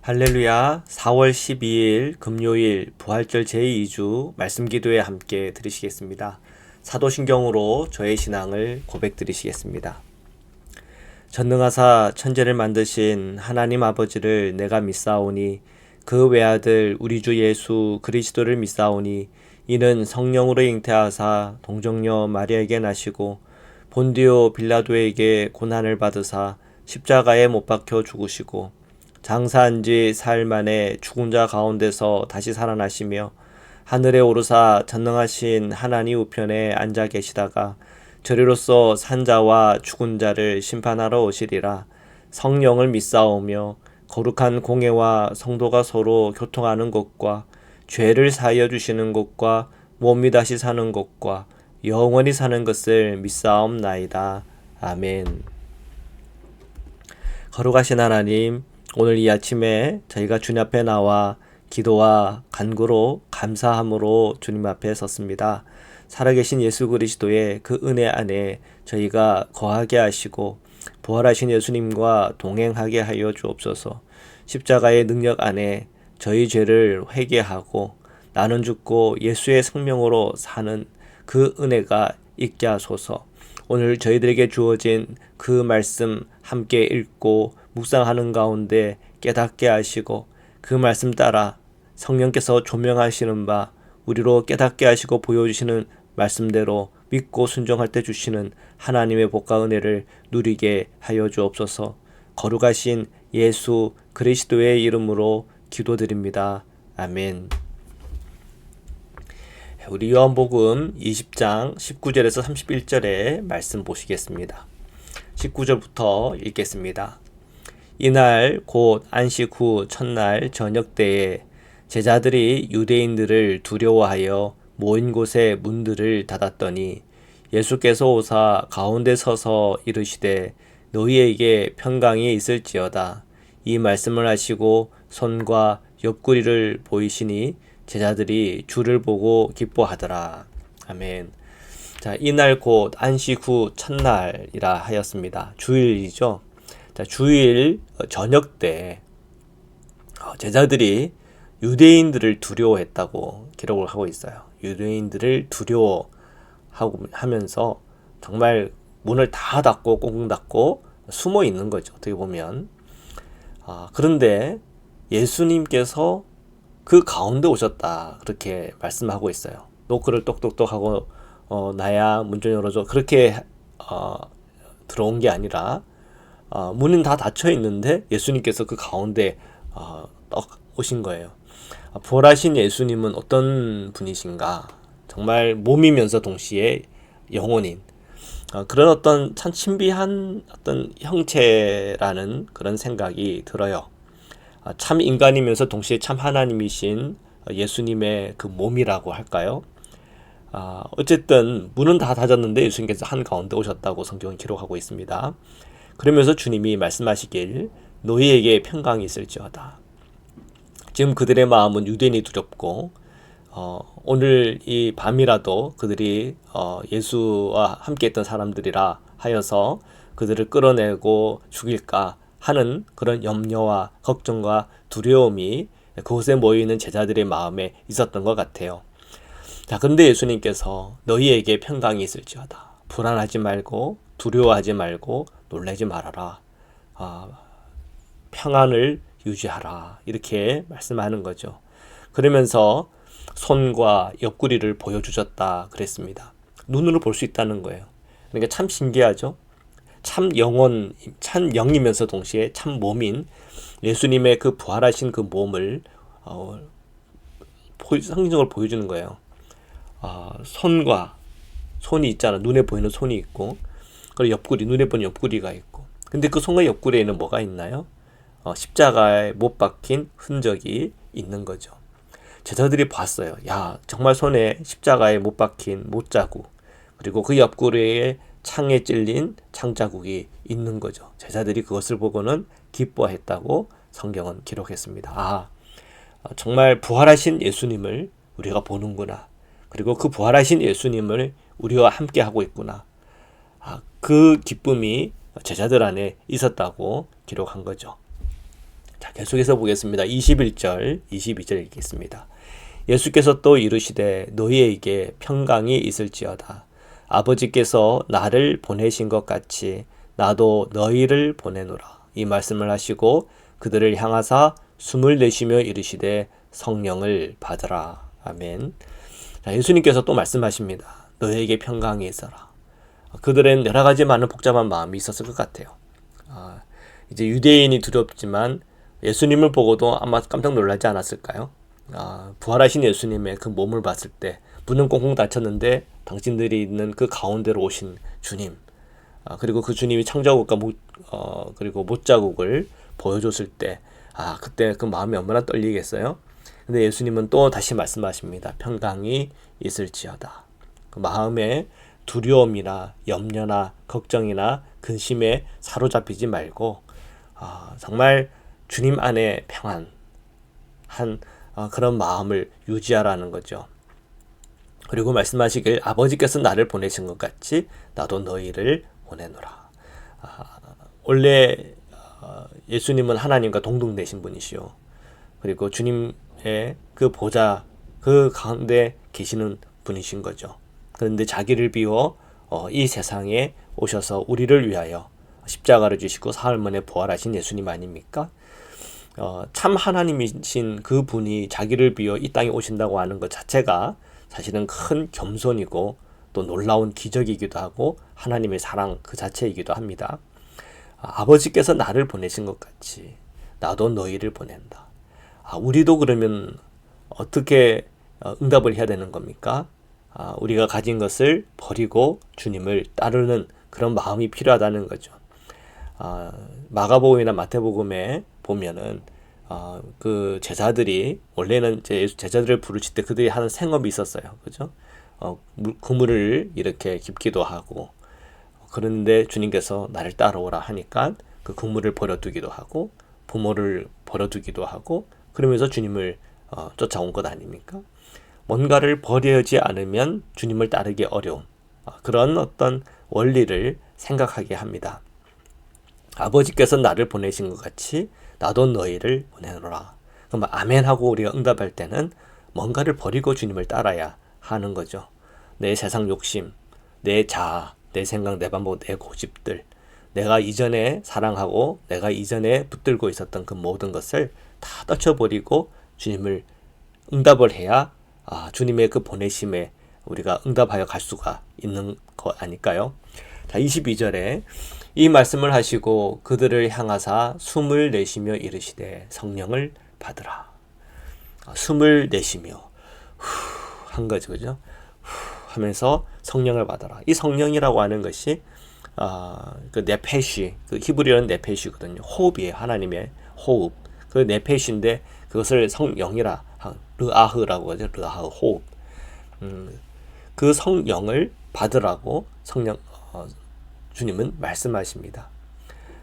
할렐루야. 4월 12일 금요일 부활절 제2주 말씀기도에 함께 들으시겠습니다. 사도신경으로 저의 신앙을 고백드리시겠습니다. 전능하사 천지를 만드신 하나님 아버지를 내가 믿사오니 그 외아들 우리 주 예수 그리스도를 믿사오니 이는 성령으로 잉태하사 동정녀 마리아에게 나시고 본디오 빌라도에게 고난을 받으사 십자가에 못 박혀 죽으시고 장사한 지 사흘 만에 죽은 자 가운데서 다시 살아나시며 하늘에 오르사 전능하신 하나님 우편에 앉아 계시다가 저리로서 산 자와 죽은 자를 심판하러 오시리라. 성령을 믿사오며 거룩한 공회와 성도가 서로 교통하는 것과 죄를 사하여 주시는 것과 몸이 다시 사는 것과 영원히 사는 것을 믿사옵나이다. 아멘. 거룩하신 하나님, 오늘 이 아침에 저희가 주님 앞에 나와 기도와 간구로 감사함으로 주님 앞에 섰습니다. 살아계신 예수 그리스도의 그 은혜 안에 저희가 거하게 하시고 부활하신 예수님과 동행하게 하여 주옵소서. 십자가의 능력 안에 저희 죄를 회개하고 나는 죽고 예수의 생명으로 사는 그 은혜가 있게 하소서. 오늘 저희들에게 주어진 그 말씀 함께 읽고 묵상하는 가운데 깨닫게 하시고 그 말씀 따라 성령께서 조명하시는 바 우리로 깨닫게 하시고 보여주시는 말씀대로 믿고 순종할 때 주시는 하나님의 복과 은혜를 누리게 하여 주옵소서. 거룩하신 예수 그리스도의 이름으로 기도드립니다. 아멘. 우리 요한복음 20장 19절에서 31절의 말씀 보시겠습니다. 19절부터 읽겠습니다. 이날 곧 안식 후 첫날 저녁 때에 제자들이 유대인들을 두려워하여 모인 곳에 문들을 닫았더니 예수께서 오사 가운데 서서 이르시되 너희에게 평강이 있을지어다. 이 말씀을 하시고 손과 옆구리를 보이시니 제자들이 주를 보고 기뻐하더라. 아멘. 자, 이날 곧 안식 후 첫날이라 하였습니다. 주일이죠. 자, 주일 저녁 때 제자들이 유대인들을 두려워했다고 기록을 하고 있어요. 유대인들을 두려워하면서 정말 문을 다 닫고 꽁꽁 닫고 숨어 있는 거죠. 어떻게 보면. 그런데 예수님께서 그 가운데 오셨다. 그렇게 말씀하고 있어요. 노크를 똑똑똑 하고 나야 문 좀 열어줘. 그렇게 들어온 게 아니라 문은 다 닫혀 있는데 예수님께서 그 가운데 떡 오신 거예요. 부활하신 예수님은 어떤 분이신가? 정말 몸이면서 동시에 영혼인 그런 어떤 참 신비한 어떤 형체라는 그런 생각이 들어요. 참 인간이면서 동시에 참 하나님이신 예수님의 그 몸이라고 할까요? 어쨌든 문은 다 닫았는데 예수님께서 한가운데 오셨다고 성경은 기록하고 있습니다. 그러면서 주님이 말씀하시길 너희에게 평강이 있을지어다. 지금 그들의 마음은 유대인이 두렵고 오늘 이 밤이라도 그들이 예수와 함께했던 사람들이라 하여서 그들을 끌어내고 죽일까 하는 그런 염려와 걱정과 두려움이 그곳에 모이는 제자들의 마음에 있었던 것 같아요. 자, 근데 예수님께서 너희에게 평강이 있을지어다. 불안하지 말고 두려워하지 말고 놀라지 말아라. 평안을 유지하라. 이렇게 말씀하는 거죠. 그러면서 손과 옆구리를 보여주셨다 그랬습니다. 눈으로 볼 수 있다는 거예요. 그러니까 참 신기하죠. 참 영혼, 참 영이면서 동시에 참 몸인 예수님의 그 부활하신 그 몸을 상징적으로 보여주는 거예요. 손이 있잖아. 눈에 보이는 손이 있고 그리고 옆구리, 눈에 보이는 옆구리가 있고 근데 그 손과 옆구리에는 뭐가 있나요? 십자가에 못 박힌 흔적이 있는 거죠. 제자들이 봤어요. 야, 정말 손에 십자가에 못 박힌 못자국 그리고 그 옆구리에 창에 찔린 창자국이 있는 거죠. 제자들이 그것을 보고는 기뻐했다고 성경은 기록했습니다. 정말 부활하신 예수님을 우리가 보는구나. 그리고 그 부활하신 예수님을 우리와 함께 하고 있구나. 그 기쁨이 제자들 안에 있었다고 기록한 거죠. 자, 자, 계속해서 보겠습니다. 21절, 22절 읽겠습니다. 예수께서 또 이르시되 너희에게 평강이 있을지어다. 아버지께서 나를 보내신 것 같이 나도 너희를 보내노라. 이 말씀을 하시고 그들을 향하사 숨을 내쉬며 이르시되 성령을 받으라. 아멘. 자, 예수님께서 또 말씀하십니다. 너희에게 평강이 있어라. 그들은 여러 가지 많은 복잡한 마음이 있었을 것 같아요. 이제 유대인이 두렵지만 예수님을 보고도 아마 깜짝 놀라지 않았을까요? 부활하신 예수님의 그 몸을 봤을 때 문은 꽁꽁 닫혔는데 당신들이 있는 그 가운데로 오신 주님, 그리고 그 주님이 창자국과 그리고 못자국을 보여줬을 때 그때 그 마음이 얼마나 떨리겠어요? 근데 예수님은 또 다시 말씀하십니다. 평강이 있을지어다. 그 마음에 두려움이나 염려나 걱정이나 근심에 사로잡히지 말고 정말 주님 안에 평안한 그런 마음을 유지하라는 거죠. 그리고 말씀하시길 아버지께서 나를 보내신 것 같이 나도 너희를 보내노라. 원래 예수님은 하나님과 동등되신 분이시요. 그리고 주님의 그 보좌 그 가운데 계시는 분이신 거죠. 그런데 자기를 비워 이 세상에 오셔서 우리를 위하여 십자가를 지시고 사흘 만에 부활하신 예수님 아닙니까? 참 하나님이신 그 분이 자기를 비워 이 땅에 오신다고 하는 것 자체가 사실은 큰 겸손이고 또 놀라운 기적이기도 하고 하나님의 사랑 그 자체이기도 합니다. 아버지께서 나를 보내신 것 같이 나도 너희를 보낸다. 우리도 그러면 어떻게 응답을 해야 되는 겁니까? 우리가 가진 것을 버리고 주님을 따르는 그런 마음이 필요하다는 거죠. 마가복음이나 마태복음에 보면은 그 제자들이 원래는 이제 제자들을 부르실 때 그들이 하는 생업이 있었어요. 그죠? 그물을 이렇게 깁기도 하고 그런데 주님께서 나를 따라오라 하니까 그 그물을 버려두기도 하고 부모를 버려두기도 하고 그러면서 주님을 쫓아온 것 아닙니까? 뭔가를 버리지 않으면 주님을 따르기 어려운 그런 어떤 원리를 생각하게 합니다. 아버지께서 나를 보내신 것 같이 나도 너희를 보내노라. 그럼 아멘하고 우리가 응답할 때는 뭔가를 버리고 주님을 따라야 하는 거죠. 내 세상 욕심, 내 자아, 내 생각, 내 방법, 내 고집들, 내가 이전에 사랑하고 내가 이전에 붙들고 있었던 그 모든 것을 다 떨쳐버리고 주님을 응답을 해야 주님의 그 보내심에 우리가 응답하여 갈 수가 있는 거 아닐까요? 자, 22절에 이 말씀을 하시고 그들을 향하사 숨을 내쉬며 이르시되 성령을 받으라. 숨을 내쉬며 한 거죠, 그죠? 하면서 성령을 받아라. 이 성령이라고 하는 것이 그 네페시, 그 히브리어는 네페시거든요. 호흡이에요. 하나님의 호흡. 그 네페시인데 그것을 성령이라 르아흐라고 하죠. 르아흐 호흡. 그 성령을 받으라고 주님은 말씀하십니다.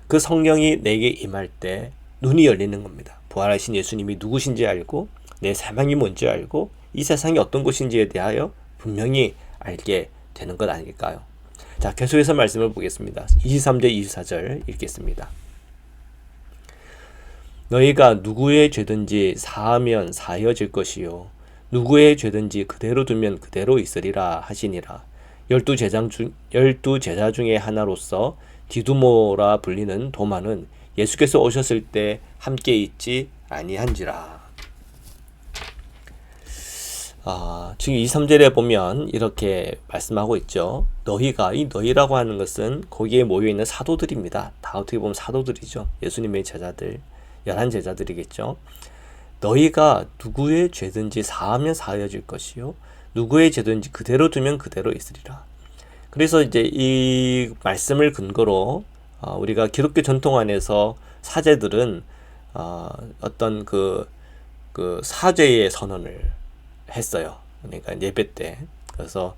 그 성령이 내게 임할 때 눈이 열리는 겁니다. 부활하신 예수님이 누구신지 알고 내 사명이 뭔지 알고 이 세상이 어떤 곳인지에 대하여 분명히 알게 되는 것 아닐까요? 자, 계속해서 말씀을 보겠습니다. 23절 24절 읽겠습니다. 너희가 누구의 죄든지 사하면 사하여질 것이요 누구의 죄든지 그대로 두면 그대로 있으리라 하시니라. 12제자 중에 하나로서 디두모라 불리는 도마는 예수께서 오셨을 때 함께 있지 아니한지라. 지금 2, 3절에 보면 이렇게 말씀하고 있죠. 너희가, 이 너희라고 하는 것은 거기에 모여있는 사도들입니다. 다 어떻게 보면 사도들이죠. 예수님의 제자들, 11제자들이겠죠. 너희가 누구의 죄든지 사하면 사하여질 것이요 누구의 죄든지 그대로 두면 그대로 있으리라. 그래서 이제 이 말씀을 근거로 우리가 기독교 전통 안에서 사제들은 어떤 그 사죄의 선언을 했어요. 그러니까 예배 때. 그래서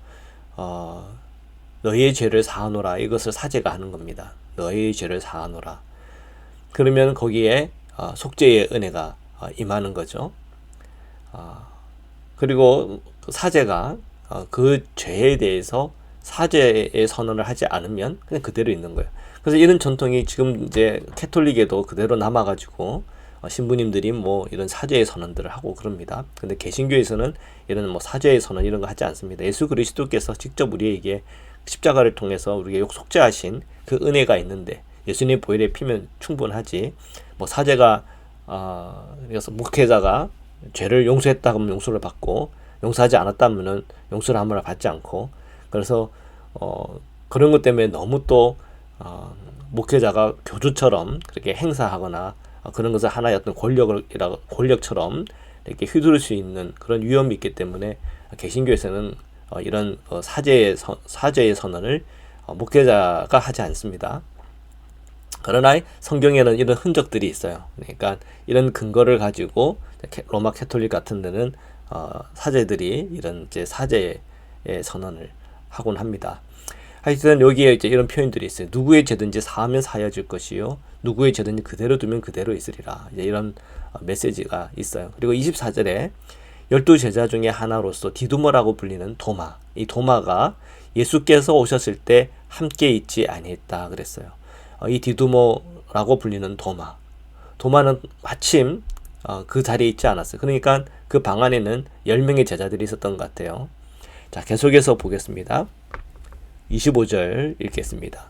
너희의 죄를 사하노라. 이것을 사제가 하는 겁니다. 너희의 죄를 사하노라. 그러면 거기에 속죄의 은혜가 임하는 거죠. 그리고 사제가 그 죄에 대해서 사죄의 선언을 하지 않으면 그냥 그대로 있는 거예요. 그래서 이런 전통이 지금 이제 캐톨릭에도 그대로 남아가지고 신부님들이 뭐 이런 사죄의 선언들을 하고 그럽니다. 근데 개신교에서는 이런 뭐 사죄의 선언 이런 거 하지 않습니다. 예수 그리스도께서 직접 우리에게 십자가를 통해서 우리에게 속죄하신 그 은혜가 있는데 예수님 보혈의 피면 충분하지. 뭐 사죄가 그래서 목회자가 죄를 용서했다 하면 용서를 받고 용서하지 않았다면은 용서를 아무나 받지 않고, 그래서 그런 것 때문에 너무 또 목회자가 교주처럼 그렇게 행사하거나 그런 것을 하나의 어떤 권력처럼 이렇게 휘두를 수 있는 그런 위험이 있기 때문에 개신교에서는 이런 사죄의 선언을 목회자가 하지 않습니다. 그러나 성경에는 이런 흔적들이 있어요. 그러니까 이런 근거를 가지고 로마 캐톨릭 같은 데는 사제들이 이런 이제 사죄의 선언을 하곤 합니다. 하여튼 여기에 이제 이런 표현들이 있어요. 누구의 죄든지 사하면 사하여질 것이요, 누구의 죄든지 그대로 두면 그대로 있으리라. 이제 이런 메시지가 있어요. 그리고 24절에 12제자 중에 하나로서 디두머라고 불리는 도마, 이 도마가 예수께서 오셨을 때 함께 있지 아니했다 그랬어요. 이 디두머라고 불리는 도마는 마침 그 자리에 있지 않았어요. 그러니까 그 방 안에는 10명의 제자들이 있었던 것 같아요. 자, 계속해서 보겠습니다. 25절 읽겠습니다.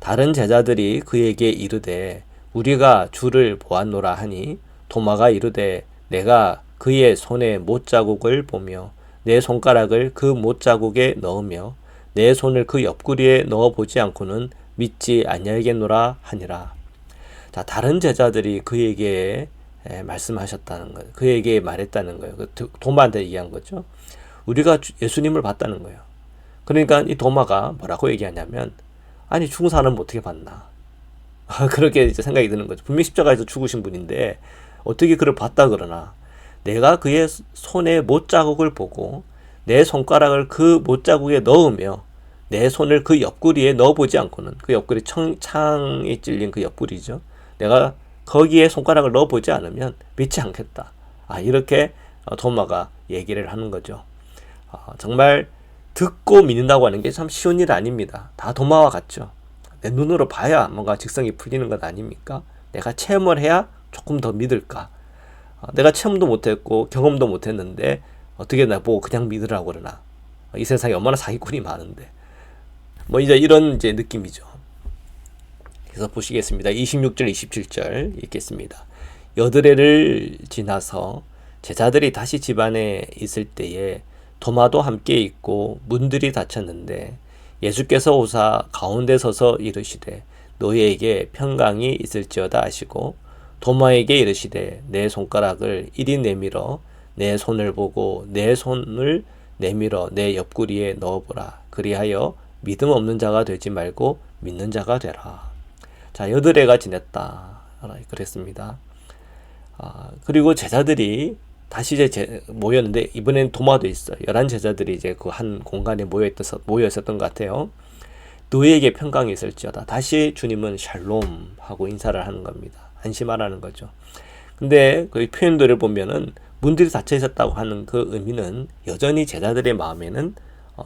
다른 제자들이 그에게 이르되 우리가 주를 보았노라 하니 도마가 이르되 내가 그의 손에 못자국을 보며 내 손가락을 그 못자국에 넣으며 내 손을 그 옆구리에 넣어보지 않고는 믿지 아니하겠노라 하니라. 자, 다른 제자들이 그에게 말씀하셨다는 거예요. 그에게 말했다는 거예요. 도마한테 얘기한 거죠. 우리가 예수님을 봤다는 거예요. 그러니까 이 도마가 뭐라고 얘기하냐면, 아니 죽은 사람은 어떻게 봤나 그렇게 이제 생각이 드는 거죠. 분명히 십자가에서 죽으신 분인데 어떻게 그를 봤다 그러나, 내가 그의 손에 못자국을 보고 내 손가락을 그 못자국에 넣으며 내 손을 그 옆구리에 넣어보지 않고는, 그 옆구리 창이 찔린 그 옆구리죠, 내가 거기에 손가락을 넣어보지 않으면 믿지 않겠다. 이렇게 도마가 얘기를 하는 거죠. 정말 듣고 믿는다고 하는 게 참 쉬운 일 아닙니다. 다 도마와 같죠. 내 눈으로 봐야 뭔가 직성이 풀리는 것 아닙니까? 내가 체험을 해야 조금 더 믿을까? 내가 체험도 못했고 경험도 못했는데 어떻게 나보고 그냥 믿으라고 그러나? 이 세상에 얼마나 사기꾼이 많은데. 뭐 이제 이런 이제 느낌이죠. 그래서 보시겠습니다. 26절, 27절 읽겠습니다. 여드레를 지나서 제자들이 다시 집안에 있을 때에 도마도 함께 있고 문들이 닫혔는데 예수께서 오사 가운데 서서 이르시되 너희에게 평강이 있을지어다 하시고 도마에게 이르시되 내 손가락을 이리 내밀어 내 손을 보고 내 손을 내밀어 내 옆구리에 넣어보라. 그리하여 믿음 없는 자가 되지 말고 믿는 자가 되라. 자, 여드레가 지냈다 그랬습니다. 그리고 제자들이 다시 이제 모였는데 이번엔 도마도 있어요. 11제자들이 이제 그 한 공간에 모여 있었던 것 같아요. 너희에게 평강이 있을지어다. 다시 주님은 샬롬 하고 인사를 하는 겁니다. 안심하라는 거죠. 근데 그 표현들을 보면은 문들이 닫혀 있었다고 하는 그 의미는 여전히 제자들의 마음에는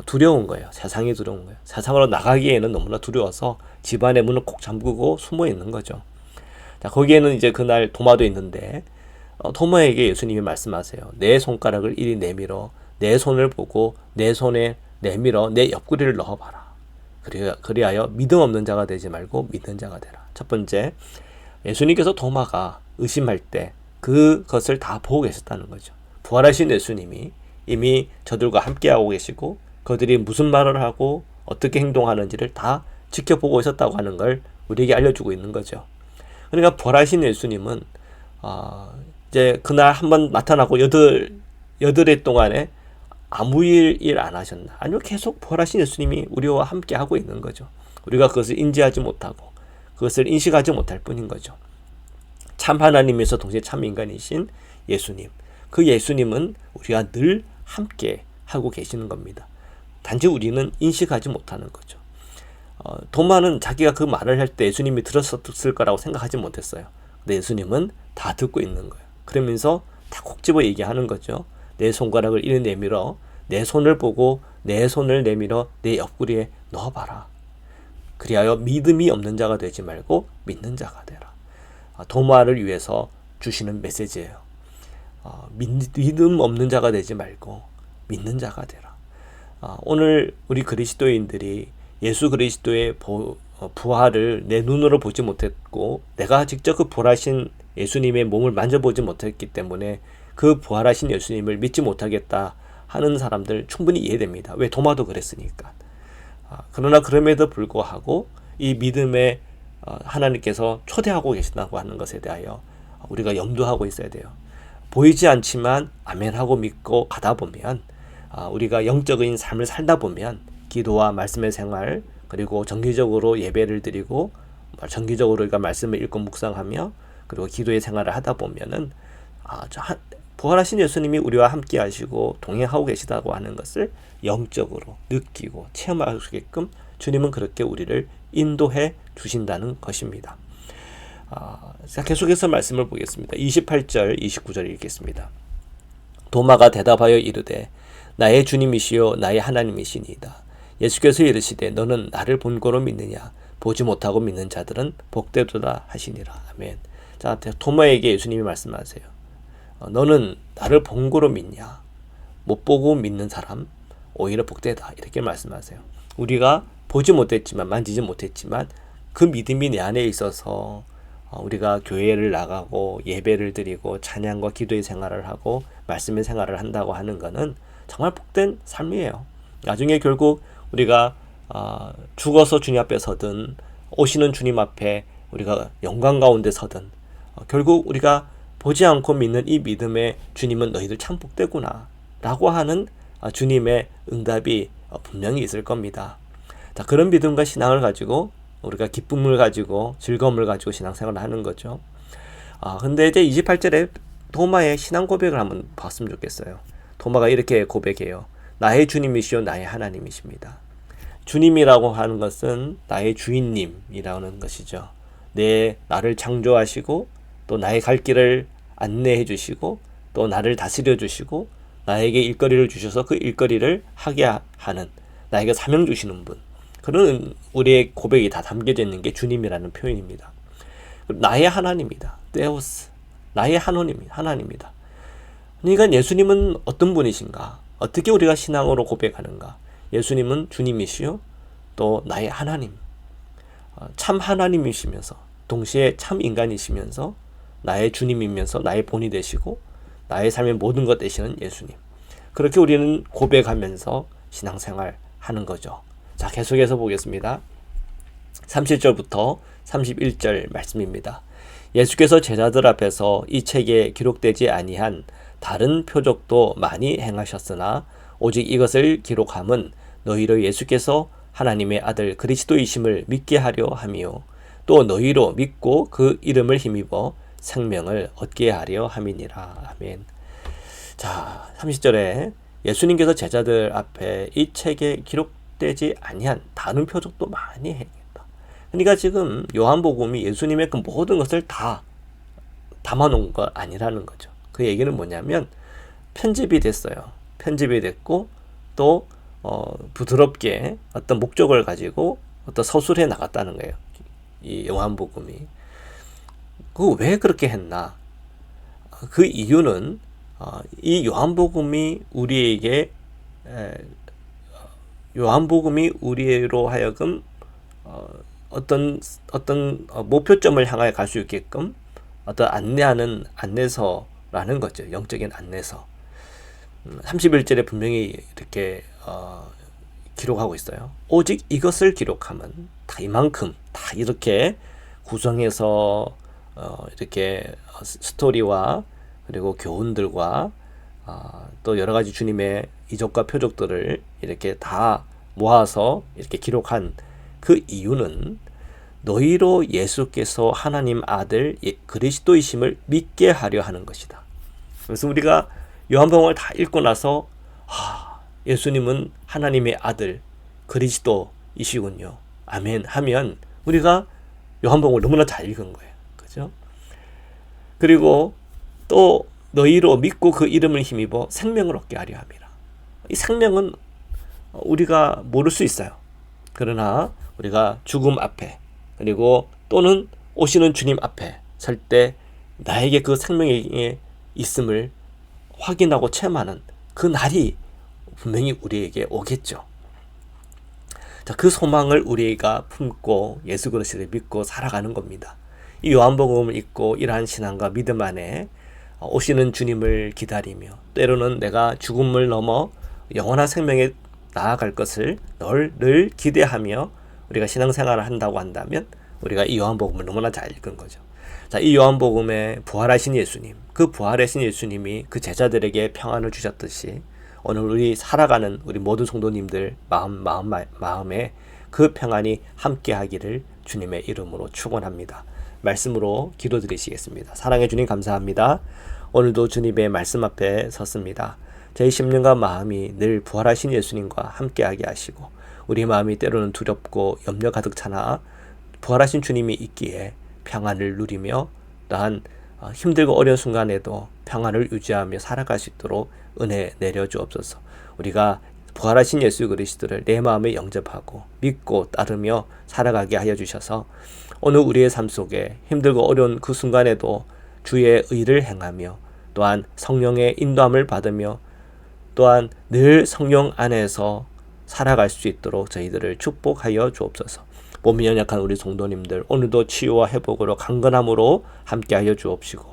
두려운 거예요. 세상이 두려운 거예요. 세상으로 나가기에는 너무나 두려워서 집안의 문을 콕 잠그고 숨어 있는 거죠. 자, 거기에는 이제 그날 도마도 있는데 도마에게 예수님이 말씀하세요. 내 손가락을 이리 내밀어 내 손을 보고 내 손에 내밀어 내 옆구리를 넣어봐라. 그리하여 믿음 없는 자가 되지 말고 믿는 자가 되라. 첫 번째, 예수님께서 도마가 의심할 때 그것을 다 보고 계셨다는 거죠. 부활하신 예수님이 이미 저들과 함께하고 계시고 그들이 무슨 말을 하고 어떻게 행동하는지를 다 지켜보고 있었다고 하는 걸 우리에게 알려주고 있는 거죠. 그러니까 부활하신 예수님은 이제 그날 한번 나타나고 여덟해 동안에 아무 일 안 하셨나? 아니요, 계속 부활하신 예수님이 우리와 함께 하고 있는 거죠. 우리가 그것을 인지하지 못하고 그것을 인식하지 못할 뿐인 거죠. 참 하나님에서 동시에 참 인간이신 예수님, 그 예수님은 우리와 늘 함께 하고 계시는 겁니다. 단지 우리는 인식하지 못하는 거죠. 도마는 자기가 그 말을 할 때 예수님이 들었을 거라고 생각하지 못했어요. 근데 예수님은 다 듣고 있는 거예요. 그러면서 다 콕 집어 얘기하는 거죠. 내 손가락을 이리 내밀어 내 손을 보고 내 손을 내밀어 내 옆구리에 넣어봐라. 그리하여 믿음이 없는 자가 되지 말고 믿는 자가 되라. 도마를 위해서 주시는 메시지예요. 믿음 없는 자가 되지 말고 믿는 자가 되라. 오늘 우리 그리스도인들이 예수 그리스도의 부활을 내 눈으로 보지 못했고 내가 직접 그 부활하신 예수님의 몸을 만져보지 못했기 때문에 그 부활하신 예수님을 믿지 못하겠다 하는 사람들 충분히 이해됩니다. 왜? 도마도 그랬으니까. 그러나 그럼에도 불구하고 이 믿음에 하나님께서 초대하고 계신다고 하는 것에 대하여 우리가 염두하고 있어야 돼요. 보이지 않지만 아멘하고 믿고 가다 보면 우리가 영적인 삶을 살다 보면 기도와 말씀의 생활 그리고 정기적으로 예배를 드리고 정기적으로 우리가 말씀을 읽고 묵상하며 그리고 기도의 생활을 하다 보면은 부활하신 예수님이 우리와 함께 하시고 동행하고 계시다고 하는 것을 영적으로 느끼고 체험할 수 있게끔 주님은 그렇게 우리를 인도해 주신다는 것입니다. 자, 계속해서 말씀을 보겠습니다. 28절 29절 읽겠습니다. 도마가 대답하여 이르되 나의 주님이시요 나의 하나님이시니이다. 예수께서 이르시되 너는 나를 본고로 믿느냐 보지 못하고 믿는 자들은 복되도다 하시니라. 아멘. 자, 도마에게 예수님이 말씀하세요. 너는 나를 본고로 믿냐? 못 보고 믿는 사람 오히려 복되다. 이렇게 말씀하세요. 우리가 보지 못했지만 만지지 못했지만 그 믿음이 내 안에 있어서 우리가 교회를 나가고 예배를 드리고 찬양과 기도의 생활을 하고 말씀의 생활을 한다고 하는 것은 정말 복된 삶이에요. 나중에 결국 우리가 죽어서 주님 앞에 서든 오시는 주님 앞에 우리가 영광 가운데 서든 결국 우리가 보지 않고 믿는 이 믿음의 주님은 너희들 참 복되구나 라고 하는 주님의 응답이 분명히 있을 겁니다. 자, 그런 믿음과 신앙을 가지고 우리가 기쁨을 가지고 즐거움을 가지고 신앙생활을 하는 거죠. 근데 이제 28절에 도마의 신앙 고백을 한번 봤으면 좋겠어요. 도마가 이렇게 고백해요. 나의 주님이시요 나의 하나님이십니다. 주님이라고 하는 것은 나의 주인님이라는 것이죠. 나를 창조하시고 또 나의 갈 길을 안내해 주시고 또 나를 다스려 주시고 나에게 일거리를 주셔서 그 일거리를 하게 하는 나에게 사명 주시는 분. 그런 우리의 고백이 다 담겨져 있는 게 주님이라는 표현입니다. 나의 하나님이다. 데오스. 나의 하나님이다. 그러니까 예수님은 어떤 분이신가? 어떻게 우리가 신앙으로 고백하는가? 예수님은 주님이시요 또 나의 하나님. 참 하나님이시면서 동시에 참 인간이시면서 나의 주님이면서 나의 본이 되시고 나의 삶의 모든 것 되시는 예수님. 그렇게 우리는 고백하면서 신앙생활 하는 거죠. 자, 계속해서 보겠습니다. 30절부터 31절 말씀입니다. 예수께서 제자들 앞에서 이 책에 기록되지 아니한 다른 표적도 많이 행하셨으나 오직 이것을 기록함은 너희로 예수께서 하나님의 아들 그리스도이심을 믿게 하려 함이요 또 너희로 믿고 그 이름을 힘입어 생명을 얻게 하려 함이니라. 아멘. 자, 30절에 예수님께서 제자들 앞에 이 책에 기록되지 아니한 다른 표적도 많이 행했다. 그러니까 지금 요한복음이 예수님의 그 모든 것을 다 담아놓은 거 아니라는 거죠. 그 얘기는 뭐냐면 편집이 됐어요. 편집이 됐고 또 부드럽게 어떤 목적을 가지고 어떤 서술해 나갔다는 거예요. 이 요한복음이. 왜 그렇게 했나? 그 이유는 이 요한복음이 우리로 하여금 어떤 목표점을 향하여 갈 수 있게끔 어떤 안내하는 안내서라는 거죠. 영적인 안내서. 31절에 분명히 이렇게 기록하고 있어요. 오직 이것을 기록하면 다 이만큼 다 이렇게 구성해서 이렇게 스토리와 그리고 교훈들과 또 여러 가지 주님의 이적과 표적들을 이렇게 다 모아서 이렇게 기록한 그 이유는 너희로 예수께서 하나님 아들 그리스도이심을 믿게 하려 하는 것이다. 그래서 우리가 요한복음을 다 읽고 나서 예수님은 하나님의 아들 그리스도이시군요. 아멘 하면 우리가 요한복음을 너무나 잘 읽은 거예요. 그죠? 그리고 또 너희로 믿고 그 이름을 힘입어 생명을 얻게 하려 함이라. 이 생명은 우리가 모를 수 있어요. 그러나 우리가 죽음 앞에 그리고 또는 오시는 주님 앞에 설 때 나에게 그 생명의 있음을 확인하고 체험하는 그 날이 분명히 우리에게 오겠죠. 자, 그 소망을 우리가 품고 예수 그리스도를 믿고 살아가는 겁니다. 이 요한복음을 읽고 이러한 신앙과 믿음 안에 오시는 주님을 기다리며 때로는 내가 죽음을 넘어 영원한 생명에 나아갈 것을 늘 기대하며 우리가 신앙생활을 한다고 한다면 우리가 이 요한복음을 너무나 잘 읽은 거죠. 자, 이 요한복음에 부활하신 예수님, 그 부활하신 예수님이 그 제자들에게 평안을 주셨듯이 오늘 우리 살아가는 우리 모든 성도님들 마음에 그 평안이 함께하기를 주님의 이름으로 축원합니다. 말씀으로 기도드리시겠습니다. 사랑해 주님 감사합니다. 오늘도 주님의 말씀 앞에 섰습니다. 저희 심령과 마음이 늘 부활하신 예수님과 함께하게 하시고 우리 마음이 때로는 두렵고 염려 가득 차나 부활하신 주님이 있기에 평안을 누리며 또한 힘들고 어려운 순간에도 평안을 유지하며 살아갈 수 있도록 은혜 내려주옵소서. 우리가 부활하신 예수 그리스도를 내 마음에 영접하고 믿고 따르며 살아가게 하여 주셔서 오늘 우리의 삶 속에 힘들고 어려운 그 순간에도 주의 의를 행하며 또한 성령의 인도함을 받으며 또한 늘 성령 안에서 살아갈 수 있도록 저희들을 축복하여 주옵소서. 몸이 연약한 우리 성도님들 오늘도 치유와 회복으로 강건함으로 함께하여 주옵시고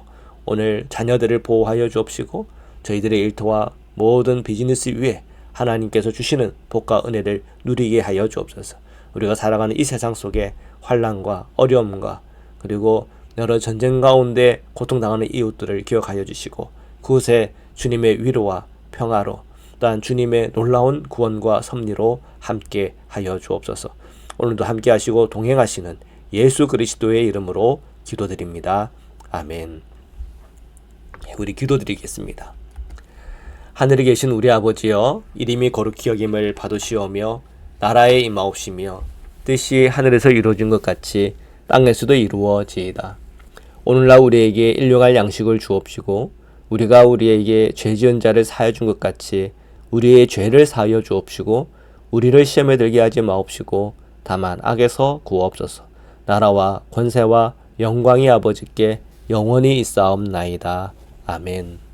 오늘 자녀들을 보호하여 주옵시고 저희들의 일터와 모든 비즈니스 위에 하나님께서 주시는 복과 은혜를 누리게 하여 주옵소서. 우리가 살아가는 이 세상 속에 환난과 어려움과 그리고 여러 전쟁 가운데 고통당하는 이웃들을 기억하여 주시고 그곳에 주님의 위로와 평화로 또한 주님의 놀라운 구원과 섭리로 함께 하여 주옵소서. 오늘도 함께 하시고 동행하시는 예수 그리스도의 이름으로 기도드립니다. 아멘. 우리 기도드리겠습니다. 하늘에 계신 우리 아버지여, 이름이 거룩히 여김을 받으시오며 나라에 임하옵시며 뜻이 하늘에서 이루어진 것 같이 땅에서도 이루어지이다. 오늘날 우리에게 일용할 양식을 주옵시고 우리가 우리에게 죄 지은 자를 사하여 준 것 같이 우리의 죄를 사하여 주옵시고 우리를 시험에 들게 하지 마옵시고 다만 악에서 구하옵소서. 나라와 권세와 영광이 아버지께 영원히 있사옵나이다. 아멘.